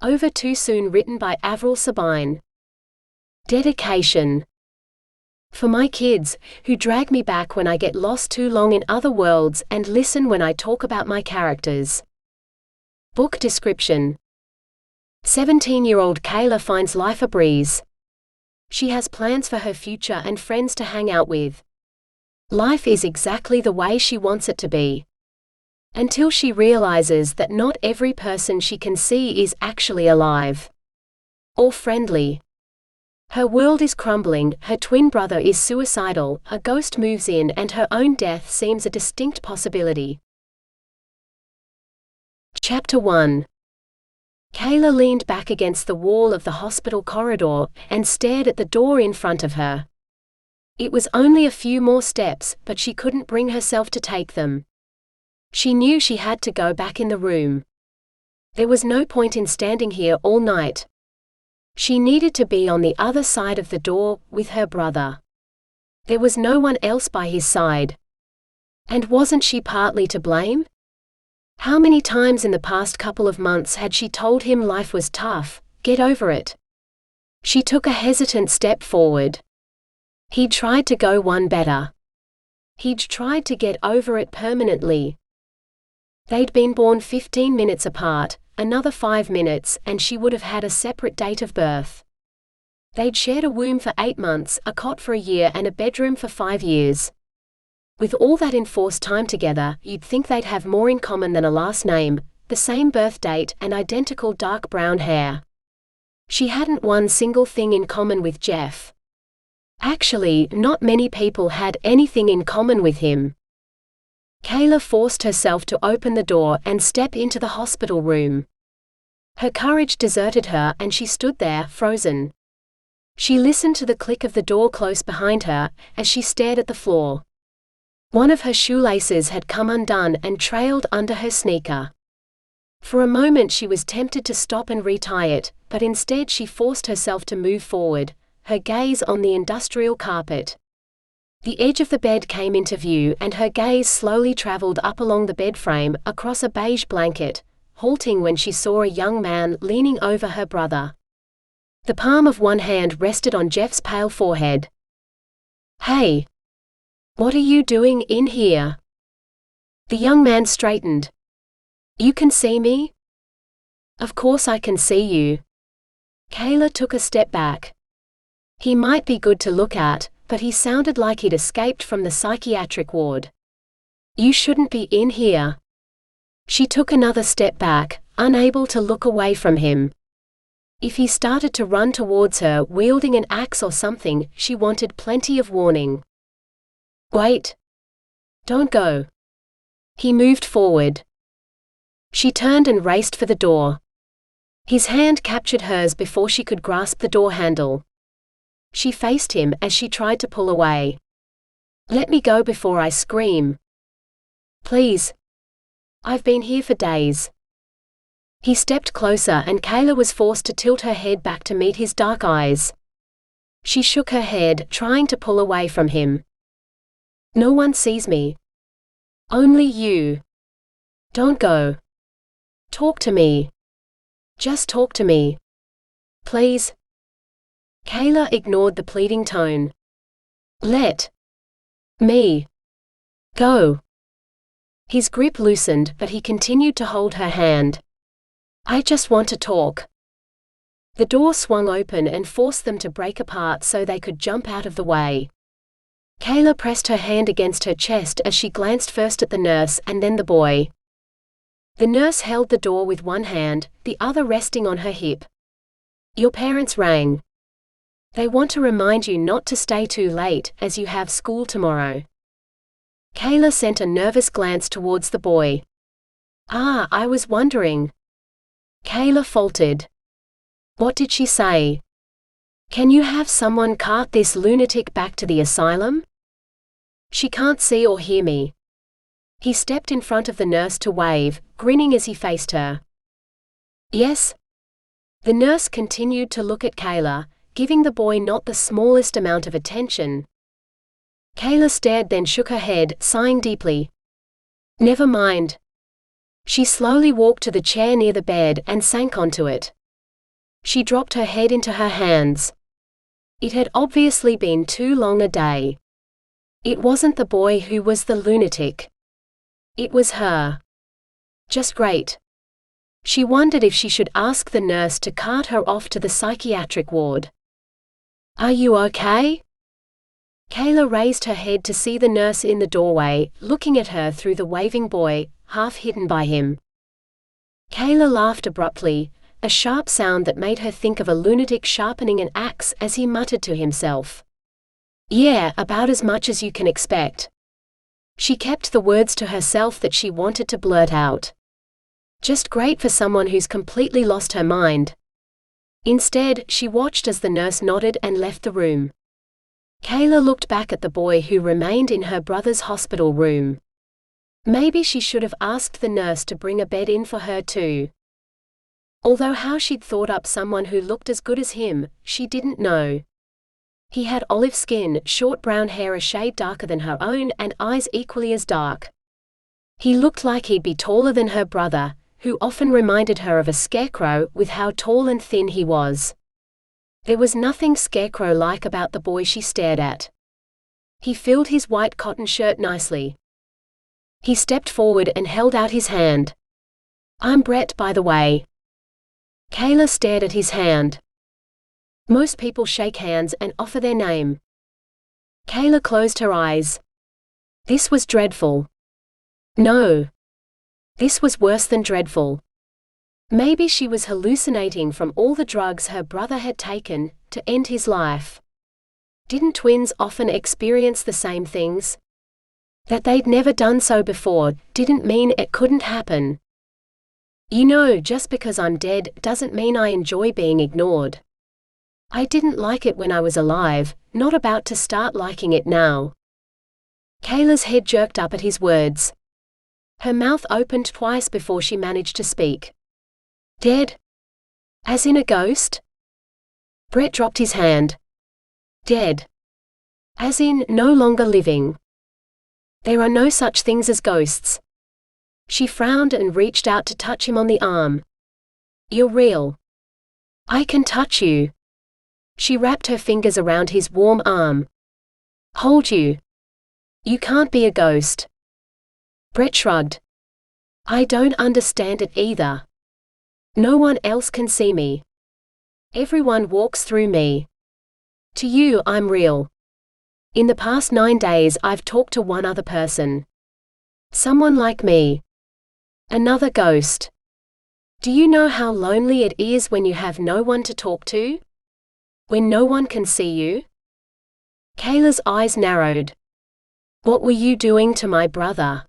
Over Too Soon, written by Avril Sabine. Dedication. For my kids, who drag me back when I get lost too long in other worlds and listen when I talk about my characters. Book description. 17-year-old Kayla finds life a breeze. She has plans for her future and friends to hang out with. Life is exactly the way she wants it to be. Until she realizes that not every person she can see is actually alive or friendly. Her world is crumbling, her twin brother is suicidal, a ghost moves in, and her own death seems a distinct possibility. Chapter 1. Kayla leaned back against the wall of the hospital corridor and stared at the door in front of her. It was only a few more steps, but she couldn't bring herself to take them. She knew she had to go back in the room. There was no point in standing here all night. She needed to be on the other side of the door, with her brother. There was no one else by his side. And wasn't she partly to blame? How many times in the past couple of months had she told him life was tough, get over it? She took a hesitant step forward. He'd tried to go one better. He'd tried to get over it permanently. They'd been born 15 minutes apart, another 5 minutes, and she would have had a separate date of birth. They'd shared a womb for 8 months, a cot for a year, and a bedroom for 5 years. With all that enforced time together, you'd think they'd have more in common than a last name, the same birth date, and identical dark brown hair. She hadn't one single thing in common with Jeff. Actually, not many people had anything in common with him. Kayla forced herself to open the door and step into the hospital room. Her courage deserted her and she stood there, frozen. She listened to the click of the door close behind her, as she stared at the floor. One of her shoelaces had come undone and trailed under her sneaker. For a moment she was tempted to stop and retie it, but instead she forced herself to move forward, her gaze on the industrial carpet. The edge of the bed came into view and her gaze slowly traveled up along the bed frame, across a beige blanket, halting when she saw a young man leaning over her brother. The palm of one hand rested on Jeff's pale forehead. "Hey! What are you doing in here?" The young man straightened. "You can see me?" "Of course I can see you." Kayla took a step back. He might be good to look at, but he sounded like he'd escaped from the psychiatric ward. "You shouldn't be in here." She took another step back, unable to look away from him. If he started to run towards her wielding an axe or something, she wanted plenty of warning. "Wait. Don't go." He moved forward. She turned and raced for the door. His hand captured hers before she could grasp the door handle. She faced him as she tried to pull away. "Let me go before I scream." "Please. I've been here for days." He stepped closer and Kayla was forced to tilt her head back to meet his dark eyes. She shook her head, trying to pull away from him. "No one sees me. Only you. Don't go. Talk to me. Just talk to me. Please." Kayla ignored the pleading tone. "Let me go." His grip loosened, but he continued to hold her hand. "I just want to talk." The door swung open and forced them to break apart so they could jump out of the way. Kayla pressed her hand against her chest as she glanced first at the nurse and then the boy. The nurse held the door with one hand, the other resting on her hip. "Your parents rang. They want to remind you not to stay too late, as you have school tomorrow." Kayla sent a nervous glance towards the boy. "Ah, I was wondering." Kayla faltered. "What did she say?" "Can you have someone cart this lunatic back to the asylum?" "She can't see or hear me." He stepped in front of the nurse to wave, grinning as he faced her. "Yes?" The nurse continued to look at Kayla, giving the boy not the smallest amount of attention. Kayla stared, then shook her head, sighing deeply. "Never mind." She slowly walked to the chair near the bed and sank onto it. She dropped her head into her hands. It had obviously been too long a day. It wasn't the boy who was the lunatic. It was her. Just great. She wondered if she should ask the nurse to cart her off to the psychiatric ward. "Are you okay?" Kayla raised her head to see the nurse in the doorway, looking at her through the waving boy, half hidden by him. Kayla laughed abruptly, a sharp sound that made her think of a lunatic sharpening an axe as he muttered to himself. "Yeah, about as much as you can expect." She kept the words to herself that she wanted to blurt out. Just great for someone who's completely lost her mind. Instead, she watched as the nurse nodded and left the room. Kayla looked back at the boy who remained in her brother's hospital room. Maybe she should have asked the nurse to bring a bed in for her too. Although how she'd thought up someone who looked as good as him, she didn't know. He had olive skin, short brown hair a shade darker than her own, and eyes equally as dark. He looked like he'd be taller than her brother, who often reminded her of a scarecrow with how tall and thin he was. There was nothing scarecrow-like about the boy she stared at. He filled his white cotton shirt nicely. He stepped forward and held out his hand. "I'm Brett, by the way." Kayla stared at his hand. Most people shake hands and offer their name. Kayla closed her eyes. This was dreadful. No. This was worse than dreadful. Maybe she was hallucinating from all the drugs her brother had taken to end his life. Didn't twins often experience the same things? That they'd never done so before didn't mean it couldn't happen. You know, just because I'm dead doesn't mean I enjoy being ignored. I didn't like it when I was alive, not about to start liking it now. Kayla's head jerked up at his words. Her mouth opened twice before she managed to speak. "Dead? As in a ghost?" Brett dropped his hand. "Dead. As in no longer living. There are no such things as ghosts." She frowned and reached out to touch him on the arm. "You're real. I can touch you." She wrapped her fingers around his warm arm. "Hold you. You can't be a ghost." Brett shrugged. "I don't understand it either. No one else can see me. Everyone walks through me. To you, I'm real. In the past 9 days I've talked to one other person. Someone like me. Another ghost. Do you know how lonely it is when you have no one to talk to? When no one can see you?" Kayla's eyes narrowed. "What were you doing to my brother?"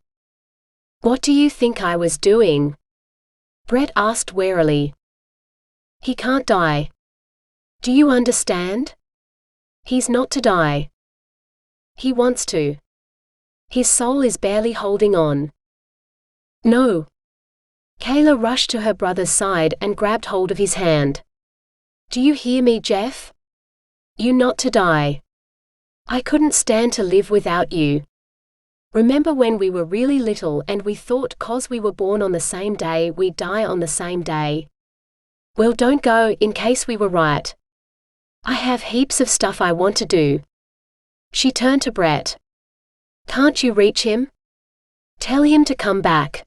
"What do you think I was doing?" Brett asked warily. "He can't die. Do you understand? He's not to die. He wants to. His soul is barely holding on." "No." Kayla rushed to her brother's side and grabbed hold of his hand. "Do you hear me, Jeff? You're not to die. I couldn't stand to live without you. Remember when we were really little and we thought 'cause we were born on the same day we'd die on the same day? Well, don't go, in case we were right. I have heaps of stuff I want to do." She turned to Brett. "Can't you reach him? Tell him to come back.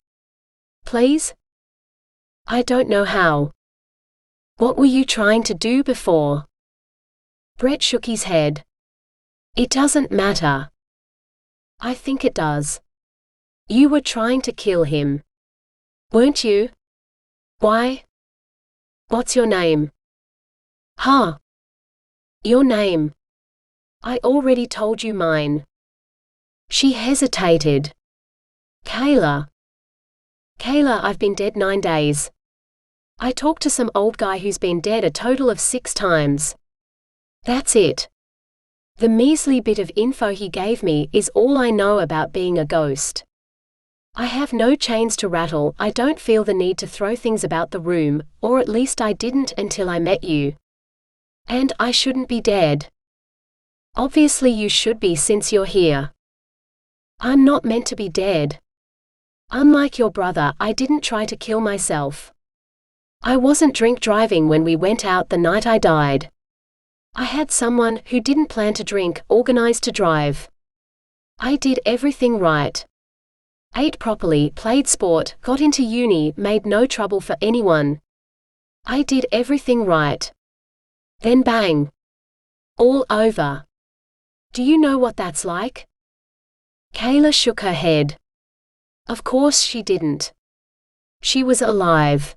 Please?" "I don't know how." "What were you trying to do before?" Brett shook his head. "It doesn't matter." "I think it does. You were trying to kill him. Weren't you? Why? What's your name?" "Huh? Your name. I already told you mine." She hesitated. "Kayla." "Kayla, I've been dead 9 days. I talked to some old guy who's been dead a total of 6 times. That's it. The measly bit of info he gave me is all I know about being a ghost. I have no chains to rattle. I don't feel the need to throw things about the room, or at least I didn't until I met you. And I shouldn't be dead. Obviously you should be since you're here. I'm not meant to be dead. Unlike your brother, I didn't try to kill myself. I wasn't drink driving when we went out the night I died. I had someone who didn't plan to drink organized to drive. I did everything right. Ate properly, played sport, got into uni, made no trouble for anyone. I did everything right. Then bang. All over. Do you know what that's like? Kayla shook her head. Of course she didn't. She was alive.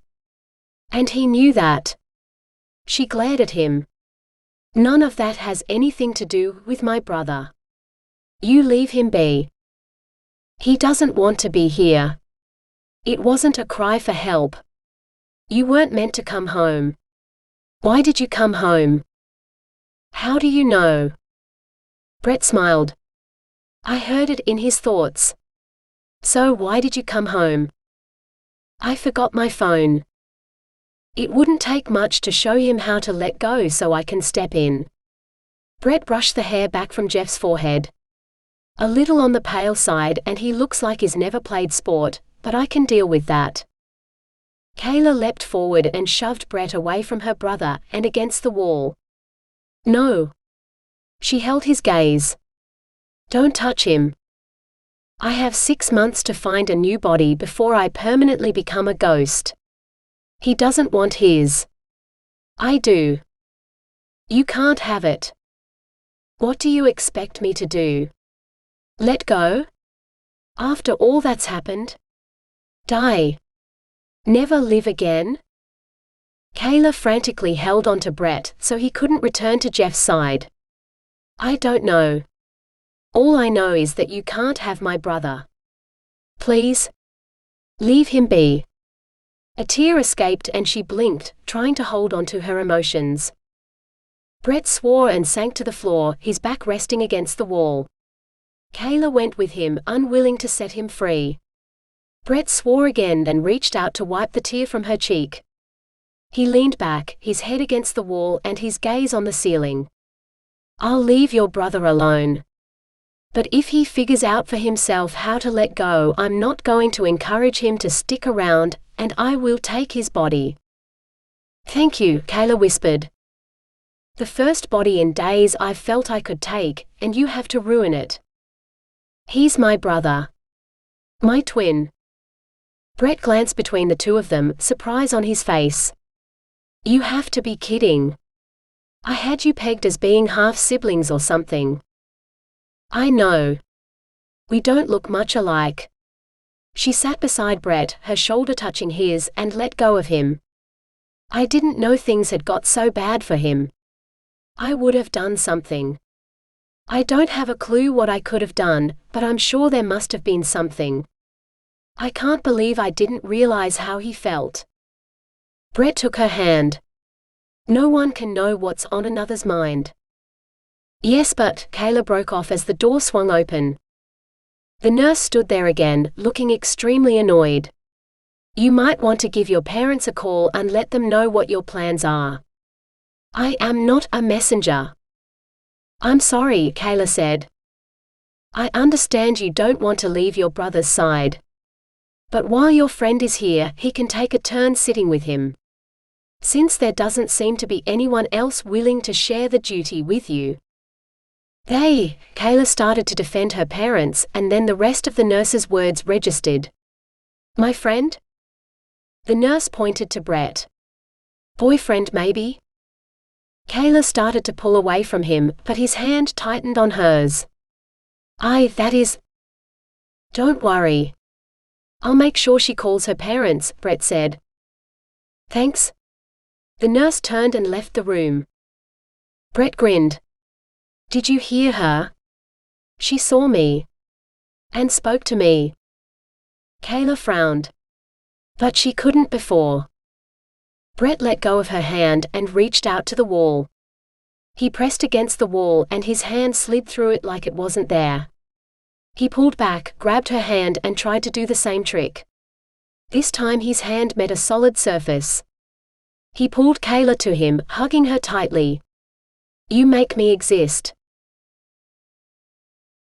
And he knew that. She glared at him. None of that has anything to do with my brother. You leave him be. He doesn't want to be here. It wasn't a cry for help. You weren't meant to come home. Why did you come home? How do you know? Brett smiled. I heard it in his thoughts. So why did you come home? I forgot my phone. It wouldn't take much to show him how to let go so I can step in. Brett brushed the hair back from Jeff's forehead. A little on the pale side and he looks like he's never played sport, but I can deal with that. Kayla leapt forward and shoved Brett away from her brother and against the wall. No. She held his gaze. Don't touch him. I have 6 months to find a new body before I permanently become a ghost. He doesn't want his. I do. You can't have it. What do you expect me to do? Let go? After all that's happened? Die? Never live again? Kayla frantically held on to Brett so he couldn't return to Jeff's side. I don't know. All I know is that you can't have my brother. Please? Leave him be. A tear escaped and she blinked, trying to hold on to her emotions. Brett swore and sank to the floor, his back resting against the wall. Kayla went with him, unwilling to set him free. Brett swore again and reached out to wipe the tear from her cheek. He leaned back, his head against the wall and his gaze on the ceiling. I'll leave your brother alone. But if he figures out for himself how to let go, I'm not going to encourage him to stick around, and I will take his body. Thank you, Kayla whispered. The first body in days I've felt I could take, and you have to ruin it. He's my brother. My twin. Brett glanced between the two of them, surprise on his face. You have to be kidding. I had you pegged as being half siblings or something. I know. We don't look much alike. She sat beside Brett, her shoulder touching his, and let go of him. I didn't know things had got so bad for him. I would have done something. I don't have a clue what I could have done, but I'm sure there must have been something. I can't believe I didn't realize how he felt. Brett took her hand. No one can know what's on another's mind. Yes, but Kayla broke off as the door swung open. The nurse stood there again, looking extremely annoyed. You might want to give your parents a call and let them know what your plans are. I am not a messenger. I'm sorry, Kayla said. I understand you don't want to leave your brother's side. But while your friend is here, he can take a turn sitting with him. Since there doesn't seem to be anyone else willing to share the duty with you. Kayla started to defend her parents, and then the rest of the nurse's words registered. My friend? The nurse pointed to Brett. Boyfriend maybe? Kayla started to pull away from him, but his hand tightened on hers. That is... Don't worry. I'll make sure she calls her parents, Brett said. Thanks. The nurse turned and left the room. Brett grinned. Did you hear her? She saw me. And spoke to me. Kayla frowned. But she couldn't before. Brett let go of her hand and reached out to the wall. He pressed against the wall and his hand slid through it like it wasn't there. He pulled back, grabbed her hand and tried to do the same trick. This time his hand met a solid surface. He pulled Kayla to him, hugging her tightly. You make me exist.